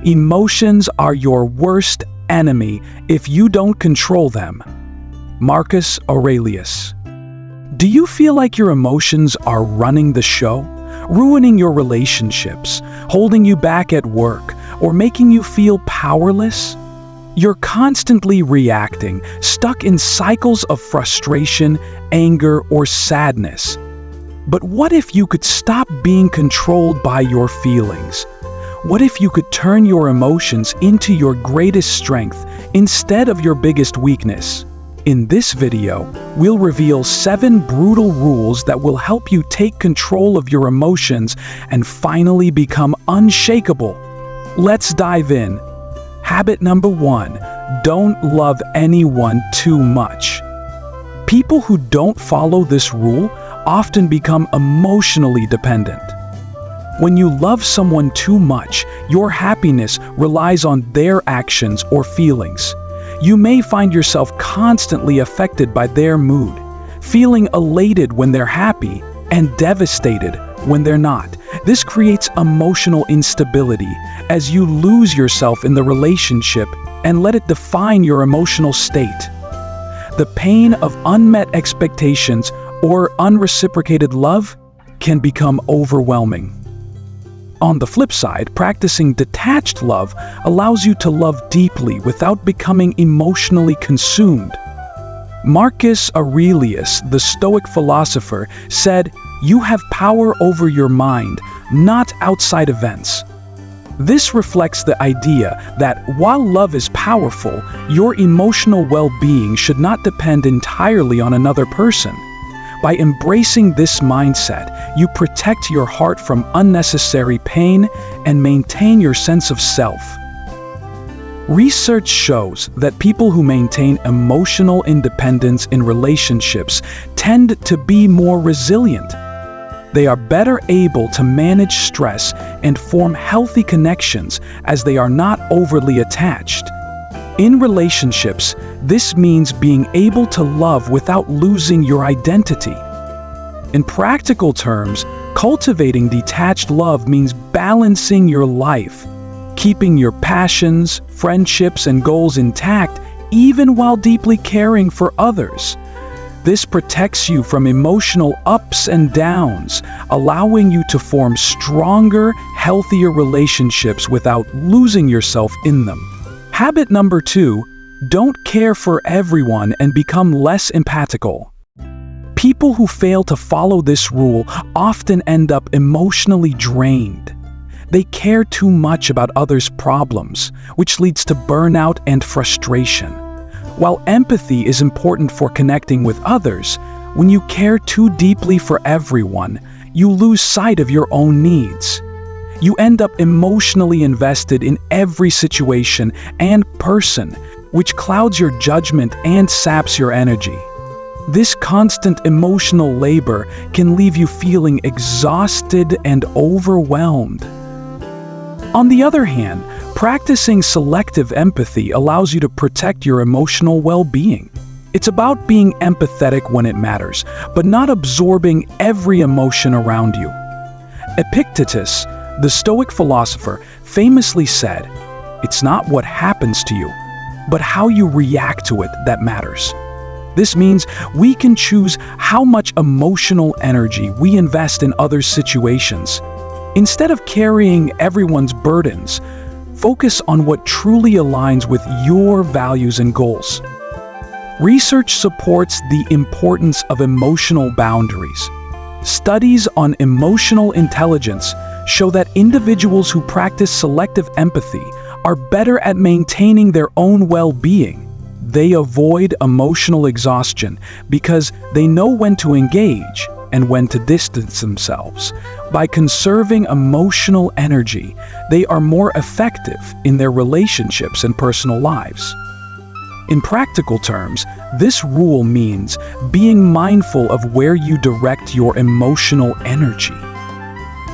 Emotions are your worst enemy if you don't control them. Marcus Aurelius. Do you feel like your emotions are running the show, ruining your relationships, holding you back at work, or making you feel powerless? You're constantly reacting, stuck in cycles of frustration, anger, or sadness. But what if you could stop being controlled by your feelings? What if you could turn your emotions into your greatest strength instead of your biggest weakness? In this video, we'll reveal 7 brutal rules that will help you take control of your emotions and finally become unshakable. Let's dive in. Habit number 1, don't love anyone too much. People who don't follow this rule often become emotionally dependent. When you love someone too much, your happiness relies on their actions or feelings. You may find yourself constantly affected by their mood, feeling elated when they're happy and devastated when they're not. This creates emotional instability as you lose yourself in the relationship and let it define your emotional state. The pain of unmet expectations or unreciprocated love can become overwhelming. On the flip side, practicing detached love allows you to love deeply without becoming emotionally consumed. Marcus Aurelius, the Stoic philosopher, said, "You have power over your mind, not outside events." This reflects the idea that while love is powerful, your emotional well-being should not depend entirely on another person. By embracing this mindset, you protect your heart from unnecessary pain and maintain your sense of self. Research shows that people who maintain emotional independence in relationships tend to be more resilient. They are better able to manage stress and form healthy connections as they are not overly attached. In relationships, this means being able to love without losing your identity. In practical terms, cultivating detached love means balancing your life, keeping your passions, friendships, and goals intact even while deeply caring for others. This protects you from emotional ups and downs, allowing you to form stronger, healthier relationships without losing yourself in them. Habit number 2, don't care for everyone and become less empathical. People who fail to follow this rule often end up emotionally drained. They care too much about others' problems, which leads to burnout and frustration. While empathy is important for connecting with others, when you care too deeply for everyone, you lose sight of your own needs. You end up emotionally invested in every situation and person, which clouds your judgment and saps your energy. This constant emotional labor can leave you feeling exhausted and overwhelmed. On the other hand, practicing selective empathy allows you to protect your emotional well-being. It's about being empathetic when it matters, but not absorbing every emotion around you. Epictetus, the Stoic philosopher, famously said, "It's not what happens to you, but how you react to it that matters." This means we can choose how much emotional energy we invest in other situations. Instead of carrying everyone's burdens, focus on what truly aligns with your values and goals. Research supports the importance of emotional boundaries. Studies on emotional intelligence show that individuals who practice selective empathy are better at maintaining their own well-being. They avoid emotional exhaustion because they know when to engage and when to distance themselves. By conserving emotional energy, they are more effective in their relationships and personal lives. In practical terms, this rule means being mindful of where you direct your emotional energy.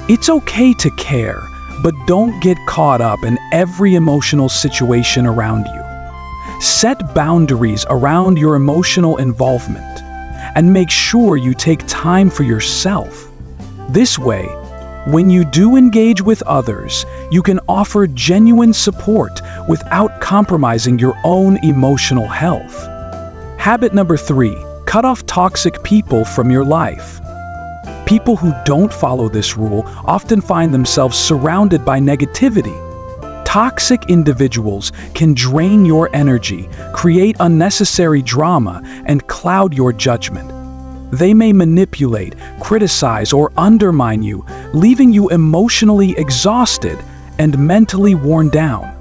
It's okay to care, but don't get caught up in every emotional situation around you. Set boundaries around your emotional involvement and make sure you take time for yourself. This way, When you do engage with others, you can offer genuine support without compromising your own emotional health. Habit number 3, cut off toxic people from your life. People who don't follow this rule often find themselves surrounded by negativity. Toxic individuals can drain your energy, create unnecessary drama, and cloud your judgment. They may manipulate, criticize, or undermine you, leaving you emotionally exhausted and mentally worn down.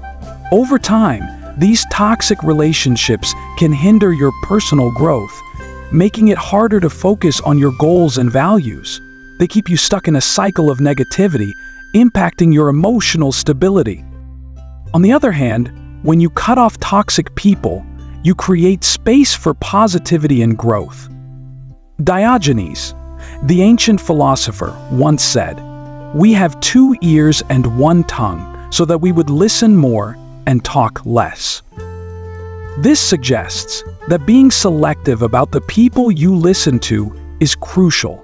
Over time, these toxic relationships can hinder your personal growth, making it harder to focus on your goals and values. They keep you stuck in a cycle of negativity, impacting your emotional stability. On the other hand, when you cut off toxic people, you create space for positivity and growth. Diogenes, the ancient philosopher, once said, "We have 2 ears and 1 tongue, so that we would listen more and talk less." This suggests that being selective about the people you listen to is crucial.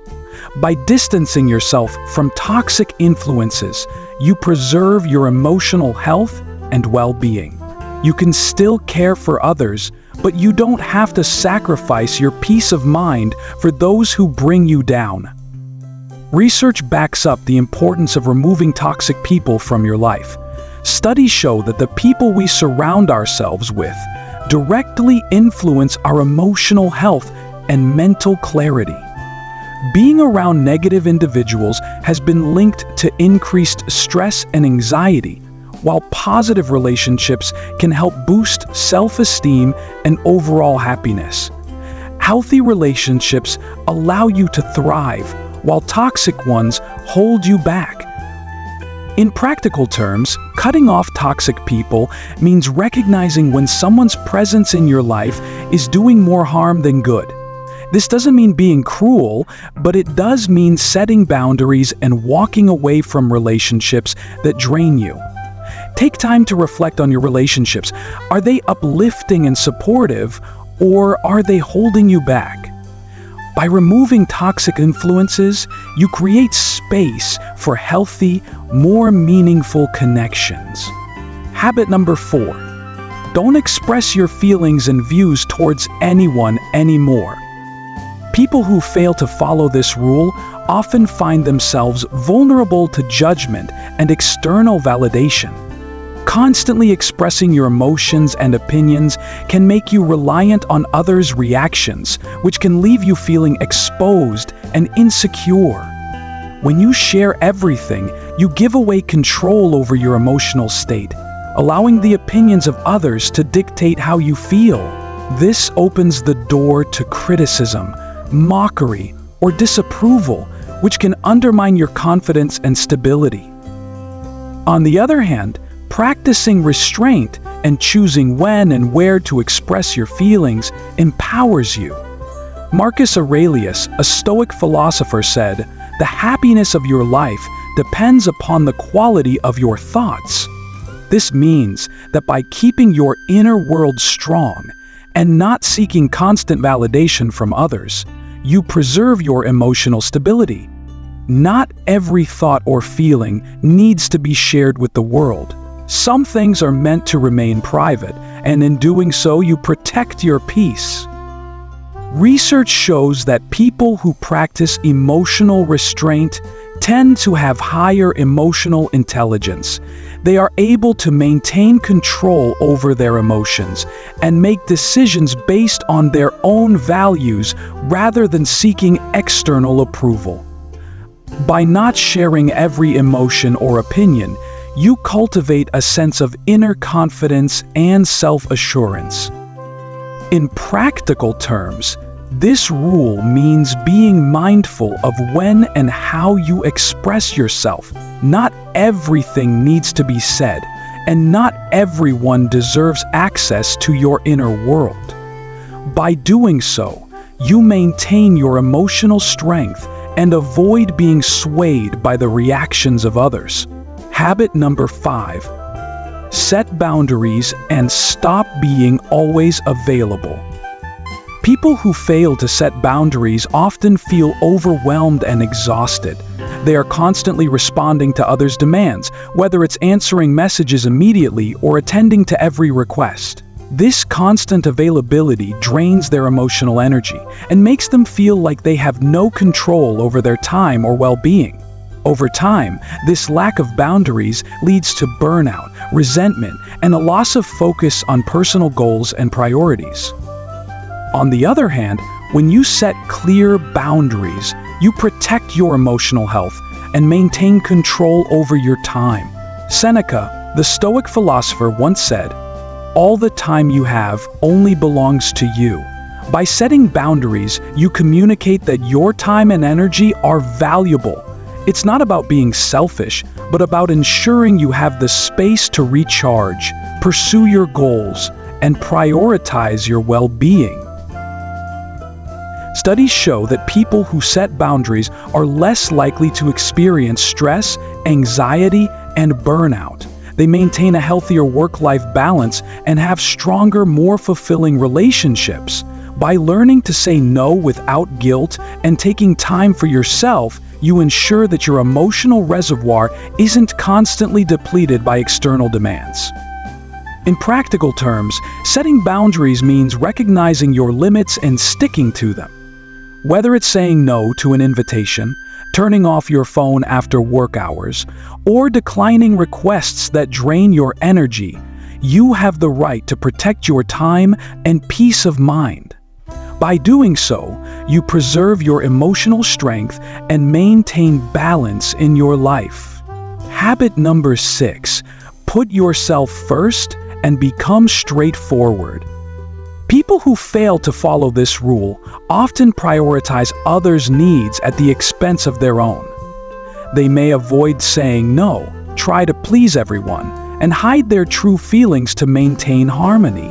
By distancing yourself from toxic influences, you preserve your emotional health and well-being. You can still care for others, but you don't have to sacrifice your peace of mind for those who bring you down. Research backs up the importance of removing toxic people from your life. Studies show that the people we surround ourselves with directly influence our emotional health and mental clarity. Being around negative individuals has been linked to increased stress and anxiety, while positive relationships can help boost self-esteem and overall happiness. Healthy relationships allow you to thrive, while toxic ones hold you back. In practical terms, cutting off toxic people means recognizing when someone's presence in your life is doing more harm than good. This doesn't mean being cruel, but it does mean setting boundaries and walking away from relationships that drain you. Take time to reflect on your relationships. Are they uplifting and supportive, or are they holding you back? By removing toxic influences, you create space for healthy, more meaningful connections. Habit number 4. Don't express your feelings and views towards anyone anymore. People who fail to follow this rule often find themselves vulnerable to judgment and external validation. Constantly expressing your emotions and opinions can make you reliant on others' reactions, which can leave you feeling exposed and insecure. When you share everything, you give away control over your emotional state, allowing the opinions of others to dictate how you feel. This opens the door to criticism, mockery, or disapproval, which can undermine your confidence and stability. On the other hand, practicing restraint and choosing when and where to express your feelings empowers you. Marcus Aurelius, a Stoic philosopher, said, "The happiness of your life depends upon the quality of your thoughts." This means that by keeping your inner world strong and not seeking constant validation from others, you preserve your emotional stability. Not every thought or feeling needs to be shared with the world. Some things are meant to remain private, and in doing so, you protect your peace. Research shows that people who practice emotional restraint tend to have higher emotional intelligence. They are able to maintain control over their emotions and make decisions based on their own values rather than seeking external approval. By not sharing every emotion or opinion, you cultivate a sense of inner confidence and self-assurance. In practical terms, this rule means being mindful of when and how you express yourself. Not everything needs to be said, and not everyone deserves access to your inner world. By doing so, you maintain your emotional strength and avoid being swayed by the reactions of others. Habit number 5. Set boundaries and stop being always available. People who fail to set boundaries often feel overwhelmed and exhausted. They are constantly responding to others' demands, whether it's answering messages immediately or attending to every request. This constant availability drains their emotional energy and makes them feel like they have no control over their time or well-being. Over time, this lack of boundaries leads to burnout, resentment, and a loss of focus on personal goals and priorities. On the other hand, when you set clear boundaries, you protect your emotional health and maintain control over your time. Seneca, the Stoic philosopher, once said, "All the time you have only belongs to you." By setting boundaries, you communicate that your time and energy are valuable. It's not about being selfish, but about ensuring you have the space to recharge, pursue your goals, and prioritize your well-being. Studies show that people who set boundaries are less likely to experience stress, anxiety, and burnout. They maintain a healthier work-life balance and have stronger, more fulfilling relationships. By learning to say no without guilt and taking time for yourself, you ensure that your emotional reservoir isn't constantly depleted by external demands. In practical terms, setting boundaries means recognizing your limits and sticking to them. Whether it's saying no to an invitation, turning off your phone after work hours, or declining requests that drain your energy, you have the right to protect your time and peace of mind. By doing so, you preserve your emotional strength and maintain balance in your life. Habit number 6, put yourself first and become straightforward. People who fail to follow this rule often prioritize others' needs at the expense of their own. They may avoid saying no, try to please everyone, and hide their true feelings to maintain harmony.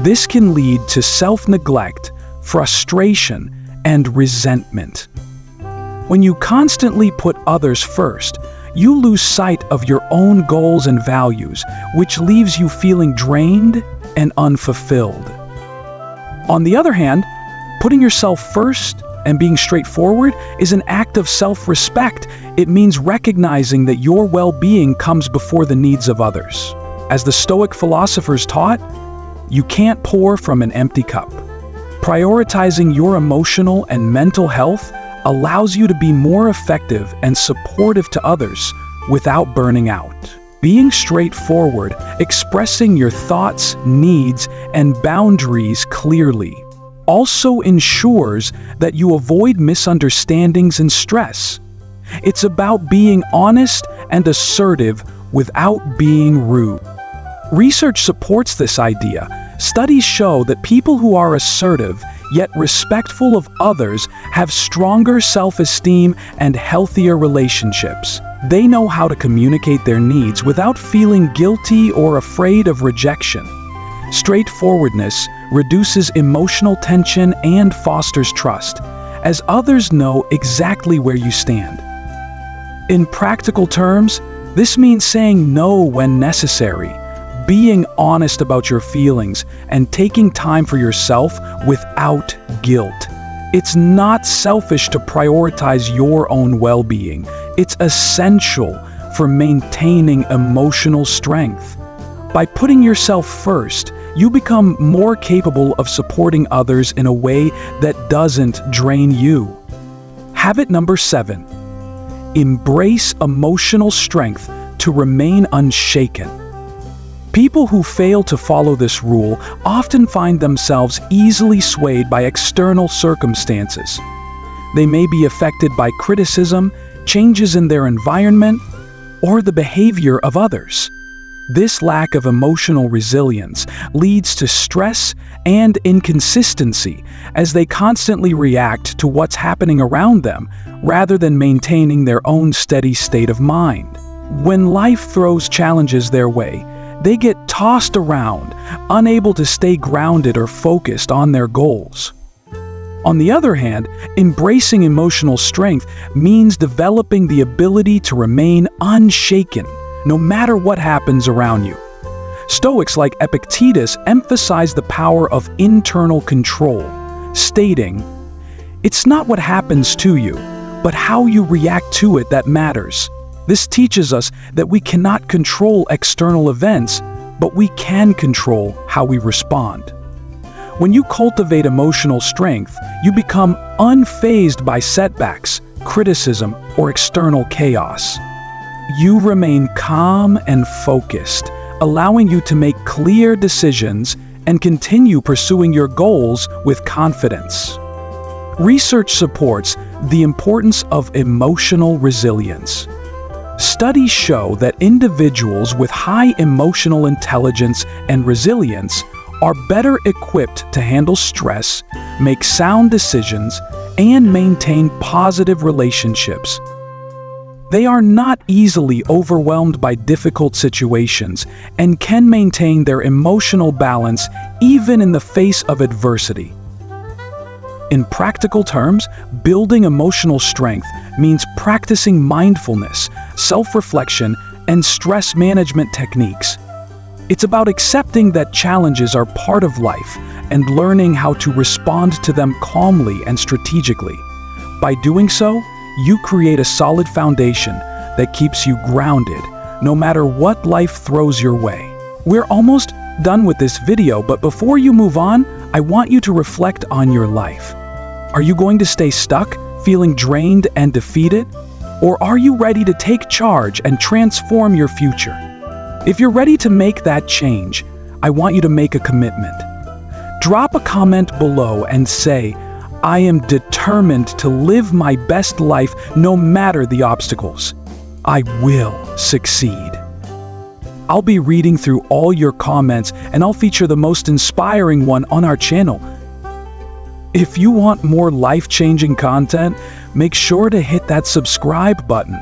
This can lead to self-neglect, frustration, and resentment. When you constantly put others first, you lose sight of your own goals and values, which leaves you feeling drained and unfulfilled. On the other hand, putting yourself first and being straightforward is an act of self-respect. It means recognizing that your well-being comes before the needs of others. As the Stoic philosophers taught, you can't pour from an empty cup. Prioritizing your emotional and mental health allows you to be more effective and supportive to others without burning out. Being straightforward, expressing your thoughts, needs, and boundaries clearly also ensures that you avoid misunderstandings and stress. It's about being honest and assertive without being rude. Research supports this idea. Studies show that people who are assertive yet respectful of others have stronger self-esteem and healthier relationships. They know how to communicate their needs without feeling guilty or afraid of rejection. Straightforwardness reduces emotional tension and fosters trust, as others know exactly where you stand. In practical terms, this means saying no when necessary, being honest about your feelings, and taking time for yourself without guilt. It's not selfish to prioritize your own well-being. It's essential for maintaining emotional strength. By putting yourself first, you become more capable of supporting others in a way that doesn't drain you. Habit number 7. Embrace emotional strength to remain unshaken. People who fail to follow this rule often find themselves easily swayed by external circumstances. They may be affected by criticism, changes in their environment, or the behavior of others. This lack of emotional resilience leads to stress and inconsistency as they constantly react to what's happening around them rather than maintaining their own steady state of mind. When life throws challenges their way, they get tossed around, unable to stay grounded or focused on their goals. On the other hand, embracing emotional strength means developing the ability to remain unshaken, no matter what happens around you. Stoics like Epictetus emphasize the power of internal control, stating, "It's not what happens to you, but how you react to it that matters. This teaches us that we cannot control external events, but we can control how we respond. When you cultivate emotional strength, you become unfazed by setbacks, criticism, or external chaos. You remain calm and focused, allowing you to make clear decisions and continue pursuing your goals with confidence. Research supports the importance of emotional resilience. Studies show that individuals with high emotional intelligence and resilience are better equipped to handle stress, make sound decisions, and maintain positive relationships. They are not easily overwhelmed by difficult situations and can maintain their emotional balance even in the face of adversity. In practical terms, building emotional strength means practicing mindfulness, self-reflection, and stress management techniques. It's about accepting that challenges are part of life and learning how to respond to them calmly and strategically. By doing so, you create a solid foundation that keeps you grounded, no matter what life throws your way. We're almost done with this video, but before you move on, I want you to reflect on your life. Are you going to stay stuck, feeling drained and defeated? Or are you ready to take charge and transform your future? If you're ready to make that change, I want you to make a commitment. Drop a comment below and say, "I am determined to live my best life no matter the obstacles. I will succeed." I'll be reading through all your comments and I'll feature the most inspiring one on our channel. If you want more life-changing content, make sure to hit that subscribe button